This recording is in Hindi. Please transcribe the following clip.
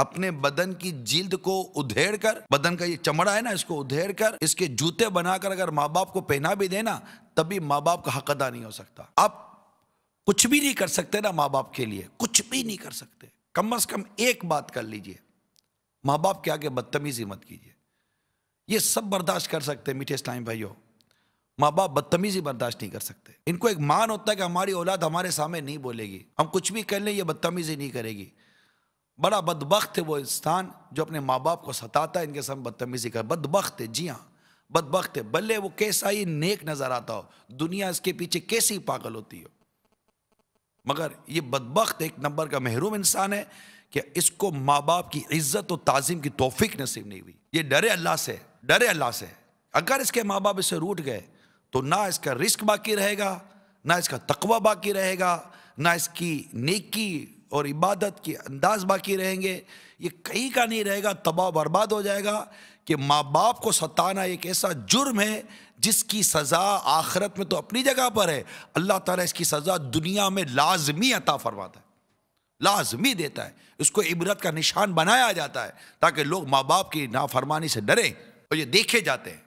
अपने बदन की जिल्द को उधेड़ कर, बदन का ये चमड़ा है ना, इसको उधेड़ कर इसके जूते बनाकर अगर माँ बाप को पहना भी देना, तभी माँ बाप का हक अदा नहीं हो सकता। आप कुछ भी नहीं कर सकते ना माँ बाप के लिए, कुछ भी नहीं कर सकते। कम से कम एक बात कर लीजिए, माँ बाप के आगे बदतमीजी मत कीजिए। ये सब बर्दाश्त कर सकते हैं मीठे इस्लामी भाइयों, माँ बाप बदतमीजी बर्दाश्त नहीं कर सकते। इनको एक मान होता है कि हमारी औलाद हमारे सामने नहीं बोलेगी, हम कुछ भी कर लें ये बदतमीजी नहीं करेगी। बड़ा बदबख्त है वो इंसान जो अपने माँ बाप को सताता है, इनके सामने बदतमीजी कर। बदबख्त है, जी हाँ बदबख्त है। भले वो कैसा ही नेक नजर आता हो, दुनिया इसके पीछे कैसी पागल होती हो, मगर ये बदबख्त एक नंबर का महरूम इंसान है कि इसको माँ बाप की इज्जत और ताज़ीम की तौफीक नसीब नहीं हुई। ये डरे अल्लाह से, डरे अल्लाह से। अगर इसके माँ बाप इससे रूठ गए तो ना इसका रिस्क बाकी रहेगा, ना इसका तकवा बाकी रहेगा, ना इसकी नेकी और इबादत के अंदाज बाकी रहेंगे। ये कहीं का नहीं रहेगा, तबाह बर्बाद हो जाएगा। कि माँ बाप को सताना एक ऐसा जुर्म है जिसकी सज़ा आखिरत में तो अपनी जगह पर है, अल्लाह ताला इसकी सज़ा दुनिया में लाजमी अता फरमाता है, लाजमी देता है। इसको इबरत का निशान बनाया जाता है ताकि लोग माँ बाप की नाफरमानी से डरें और ये देखे जाते हैं।